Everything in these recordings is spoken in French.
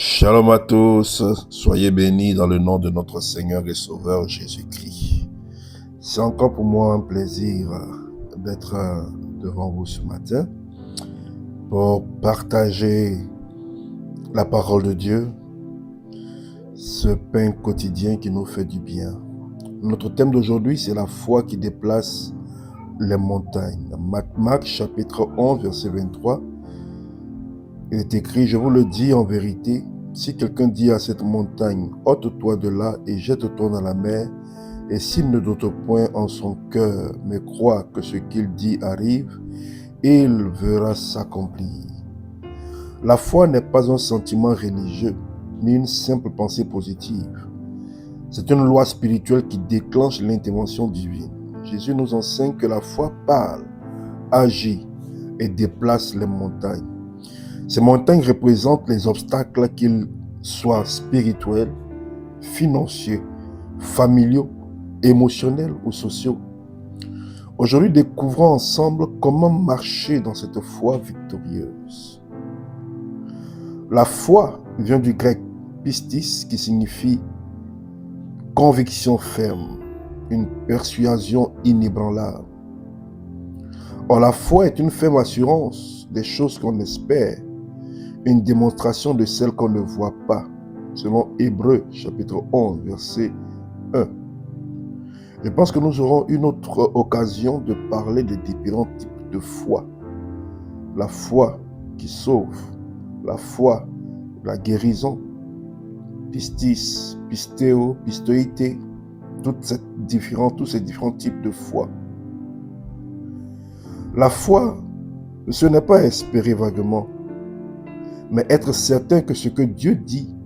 Shalom à tous, soyez bénis dans le nom de notre Seigneur et Sauveur Jésus-Christ. C'est encore pour moi un plaisir d'être devant vous ce matin pour partager la parole de Dieu, ce pain quotidien qui nous fait du bien. Notre thème d'aujourd'hui, c'est la foi qui déplace les montagnes. Marc chapitre 11, verset 23. Il est écrit, je vous le dis en vérité, si quelqu'un dit à cette montagne, ôte-toi de là et jette-toi dans la mer, et s'il ne doute point en son cœur, mais croit que ce qu'il dit arrive, il verra s'accomplir. La foi n'est pas un sentiment religieux, ni une simple pensée positive. C'est une loi spirituelle qui déclenche l'intervention divine. Jésus nous enseigne que la foi parle, agit et déplace les montagnes. Ces montagnes représentent les obstacles, qu'ils soient spirituels, financiers, familiaux, émotionnels ou sociaux. Aujourd'hui, découvrons ensemble comment marcher dans cette foi victorieuse. La foi vient du grec pistis, qui signifie conviction ferme, une persuasion inébranlable. Or, la foi est une ferme assurance des choses qu'on espère, une démonstration de celles qu'on ne voit pas, selon Hébreux chapitre 11, verset 1. Je pense que nous aurons une autre occasion de parler des différents types de foi. La foi qui sauve, la foi, la guérison, pistis, pistéo, pistoïté, tous ces différents types de foi. La foi, ce n'est pas espérer vaguement, mais être certain que ce que Dieu dit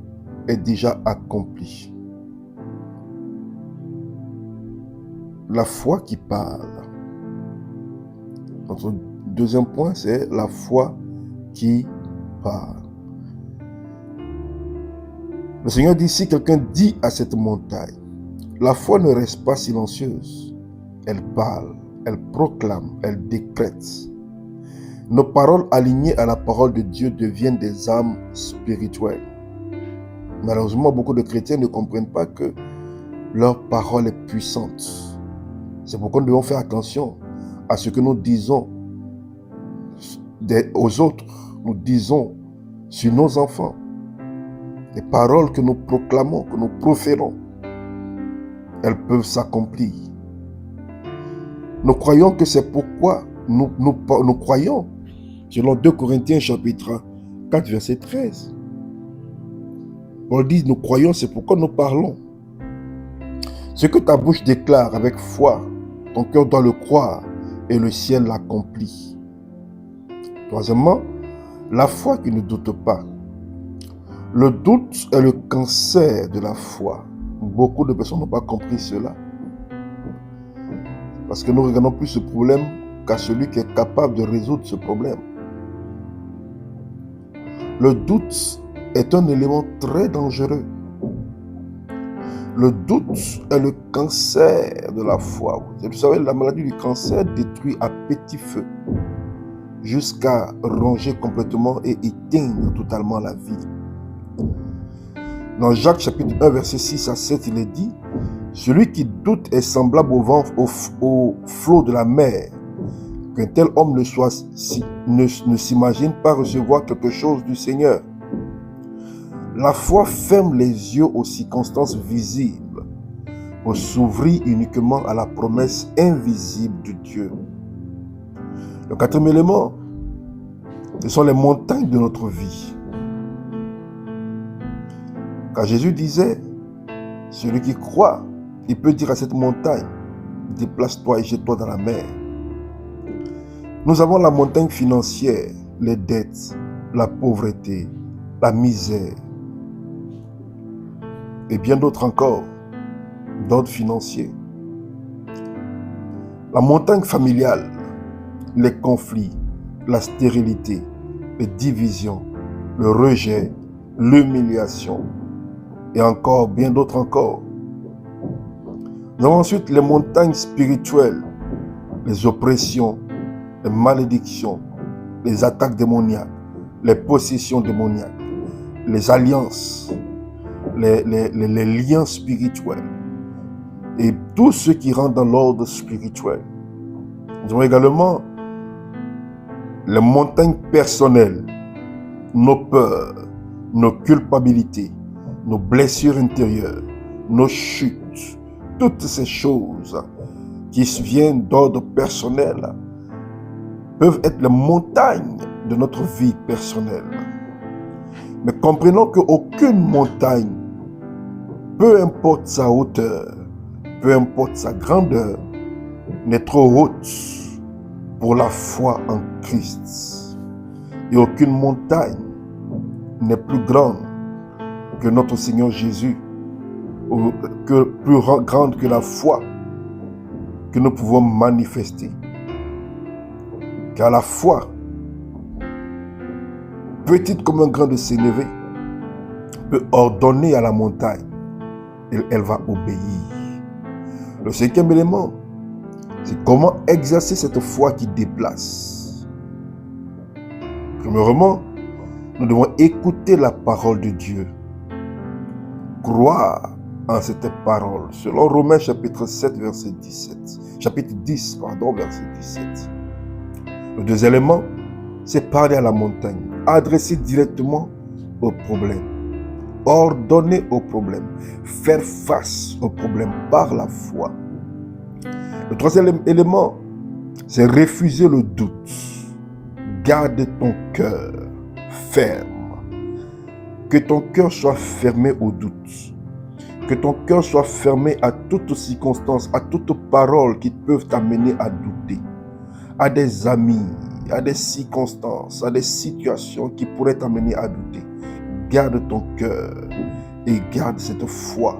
est déjà accompli. La foi qui parle. Notre deuxième point, c'est la foi qui parle. Le Seigneur dit, si quelqu'un dit à cette montagne, la foi ne reste pas silencieuse. Elle parle, elle proclame, elle décrète. Nos paroles alignées à la parole de Dieu deviennent des armes spirituelles. Malheureusement, beaucoup de chrétiens ne comprennent pas que leur parole est puissante. C'est pourquoi nous devons faire attention à ce que nous disons aux autres, nous disons sur nos enfants. Les paroles que nous proclamons, que nous proférons, elles peuvent s'accomplir. Nous croyons que c'est pourquoi nous croyons, selon 2 Corinthiens chapitre 4, verset 13. Paul dit, nous croyons, c'est pourquoi nous parlons. Ce que ta bouche déclare avec foi, ton cœur doit le croire et le ciel l'accomplit. Troisièmement, la foi qui ne doute pas. Le doute est le cancer de la foi. Beaucoup de personnes n'ont pas compris cela. Parce que nous regardons plus ce problème qu'à celui qui est capable de résoudre ce problème. Le doute est un élément très dangereux. Le doute est le cancer de la foi. Vous savez, la maladie du cancer détruit à petit feu jusqu'à ronger complètement et éteindre totalement la vie. Dans Jacques chapitre 1, verset 6 à 7, il est dit, « Celui qui doute est semblable au vent, au flot de la mer. Qu'un tel homme ne s'imagine pas recevoir quelque chose du Seigneur. » La foi ferme les yeux aux circonstances visibles pour s'ouvrir uniquement à la promesse invisible de Dieu. Le quatrième élément, ce sont les montagnes de notre vie. Car Jésus disait, celui qui croit, il peut dire à cette montagne, déplace-toi et jette-toi dans la mer. Nous avons la montagne financière, les dettes, la pauvreté, la misère, et bien d'autres encore, d'ordre financier. La montagne familiale, les conflits, la stérilité, les divisions, le rejet, l'humiliation, et encore, bien d'autres encore. Nous avons ensuite les montagnes spirituelles, les oppressions, les malédictions, les attaques démoniaques, les possessions démoniaques, les alliances, les liens spirituels et tout ce qui rentre dans l'ordre spirituel. Nous avons également les montagnes personnelles, nos peurs, nos culpabilités, nos blessures intérieures, nos chutes, toutes ces choses qui viennent d'ordre personnel peuvent être les montagnes de notre vie personnelle. Mais comprenons qu'aucune montagne, peu importe sa hauteur, peu importe sa grandeur, n'est trop haute pour la foi en Christ. Et aucune montagne n'est plus grande que notre Seigneur Jésus, ou plus grande que la foi que nous pouvons manifester. Car la foi, petite comme un grain de sénévé, peut ordonner à la montagne et elle va obéir. Le cinquième élément, c'est comment exercer cette foi qui déplace. Premièrement, nous devons écouter la parole de Dieu. Croire en cette parole. Selon Romains chapitre 7, verset 17. Chapitre 10, verset 17. Le deuxième élément, c'est parler à la montagne. Adresser directement au problème. Ordonner au problème. Faire face au problème par la foi. Le troisième élément, c'est refuser le doute. Garde ton cœur ferme. Que ton cœur soit fermé au doute. Que ton cœur soit fermé à toutes circonstances, à toutes paroles qui peuvent t'amener à douter. À des amis, à des circonstances, à des situations qui pourraient t'amener à douter. Garde ton cœur et garde cette foi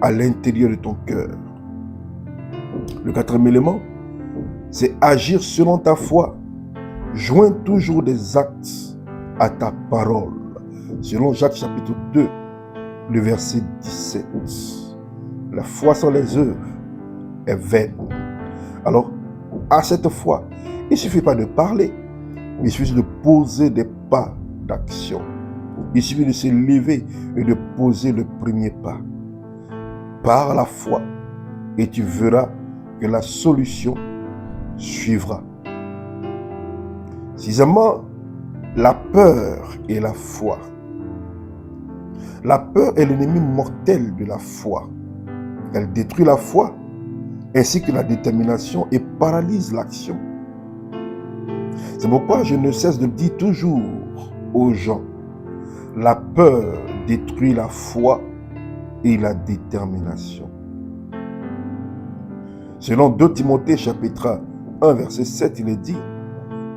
à l'intérieur de ton cœur. Le quatrième élément, c'est agir selon ta foi. Joins toujours des actes à ta parole. Selon Jacques chapitre 2, le verset 17. La foi sans les œuvres est vaine. Alors, à cette foi, il ne suffit pas de parler, mais il suffit de poser des pas d'action. Il suffit de se lever et de poser le premier pas. Par la foi, et tu verras que la solution suivra. Sixièmement, la peur et la foi. La peur est l'ennemi mortel de la foi. Elle détruit la foi ainsi que la détermination et paralyse l'action. C'est pourquoi je ne cesse de dire toujours aux gens, la peur détruit la foi et la détermination. Selon 2 Timothée chapitre 1 verset 7, il est dit,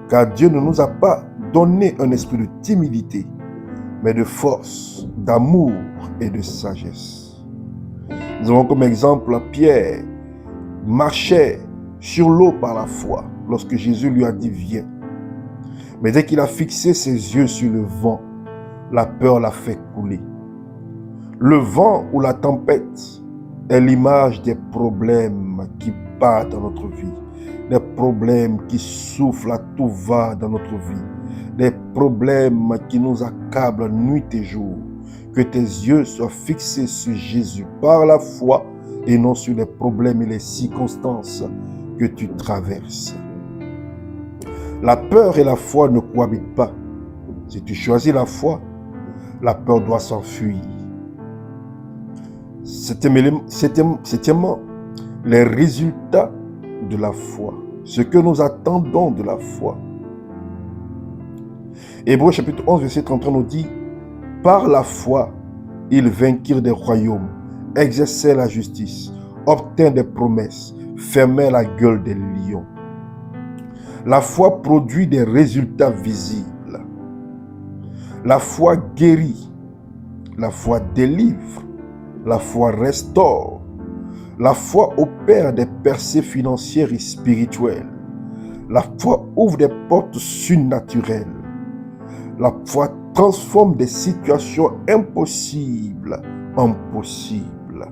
car Dieu ne nous a pas donné un esprit de timidité, mais de force, d'amour et de sagesse. Nous avons comme exemple Pierre marchait sur l'eau par la foi lorsque Jésus lui a dit viens. Mais dès qu'il a fixé ses yeux sur le vent, la peur l'a fait couler. Le vent ou la tempête est l'image des problèmes qui battent dans notre vie, des problèmes qui soufflent à tout va dans notre vie, des problèmes qui nous accablent nuit et jour. Que tes yeux soient fixés sur Jésus par la foi et non sur les problèmes et les circonstances que tu traverses. La peur et la foi ne cohabitent pas. Si tu choisis la foi, la peur doit s'enfuir. Septièmement, les résultats de la foi. Ce que nous attendons de la foi. Hébreux chapitre 11, verset 33 nous dit, par la foi, ils vainquirent des royaumes, exerçaient la justice, obtinrent des promesses, fermaient la gueule des lions. La foi produit des résultats visibles. La foi guérit. La foi délivre. La foi restaure. La foi opère des percées financières et spirituelles. La foi ouvre des portes surnaturelles. La foi transforme des situations impossibles en possibles.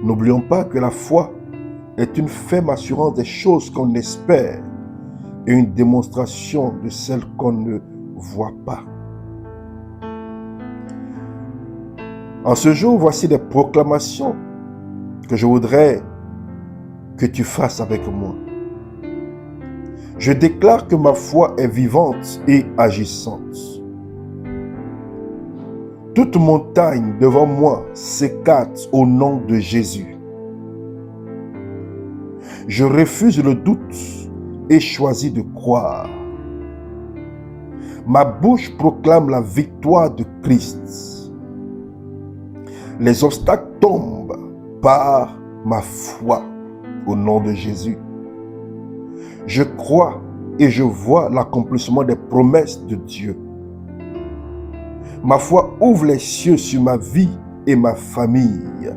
N'oublions pas que la foi est une ferme assurance des choses qu'on espère et une démonstration de celles qu'on ne voit pas. En ce jour, voici des proclamations que je voudrais que tu fasses avec moi. Je déclare que ma foi est vivante et agissante. Toute montagne devant moi s'écarte au nom de Jésus. Je refuse le doute et choisis de croire. Ma bouche proclame la victoire de Christ. Les obstacles tombent par ma foi au nom de Jésus. Je crois et je vois l'accomplissement des promesses de Dieu. Ma foi ouvre les cieux sur ma vie et ma famille.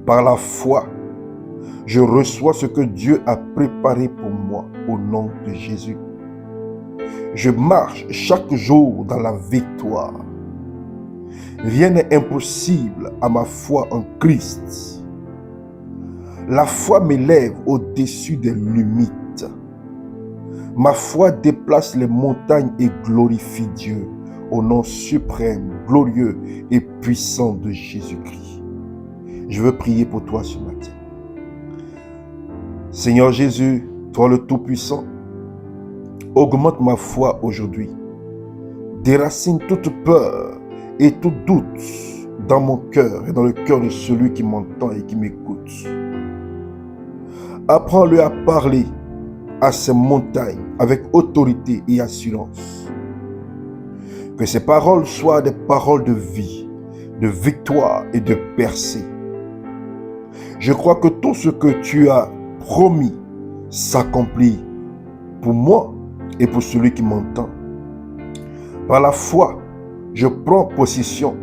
Par la foi, je reçois ce que Dieu a préparé pour moi au nom de Jésus. Je marche chaque jour dans la victoire. Rien n'est impossible à ma foi en Christ. La foi m'élève au-dessus des limites. Ma foi déplace les montagnes et glorifie Dieu au nom suprême, glorieux et puissant de Jésus-Christ. Je veux prier pour toi ce matin. Seigneur Jésus, toi le Tout-Puissant, augmente ma foi aujourd'hui. Déracine toute peur et tout doute dans mon cœur et dans le cœur de celui qui m'entend et qui m'écoute. Apprends-le à parler à ces montagnes avec autorité et assurance. Que ces paroles soient des paroles de vie, de victoire et de percée. Je crois que tout ce que tu as promis s'accomplit pour moi et pour celui qui m'entend. Par la foi, je prends possession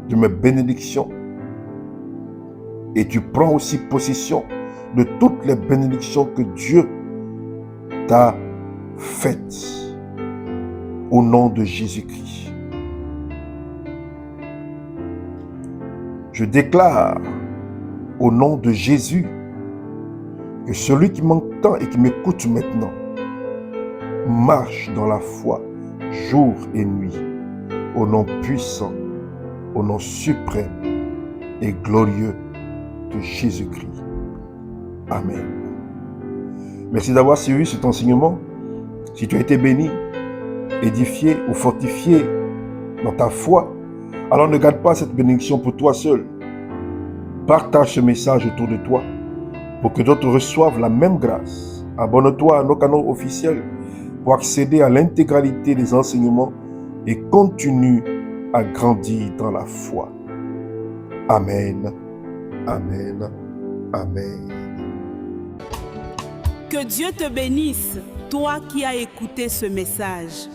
de mes bénédictions et tu prends aussi possession de toutes les bénédictions que Dieu t'a faites au nom de Jésus-Christ. Je déclare au nom de Jésus que celui qui m'entend et qui m'écoute maintenant marche dans la foi jour et nuit au nom puissant, au nom suprême et glorieux de Jésus-Christ. Amen. Merci d'avoir suivi cet enseignement. Si tu as été béni, édifié ou fortifié dans ta foi, alors ne garde pas cette bénédiction pour toi seul. Partage ce message autour de toi pour que d'autres reçoivent la même grâce. Abonne-toi à nos canaux officiels pour accéder à l'intégralité des enseignements et continue à grandir dans la foi. Amen. Amen. Amen. Que Dieu te bénisse, toi qui as écouté ce message.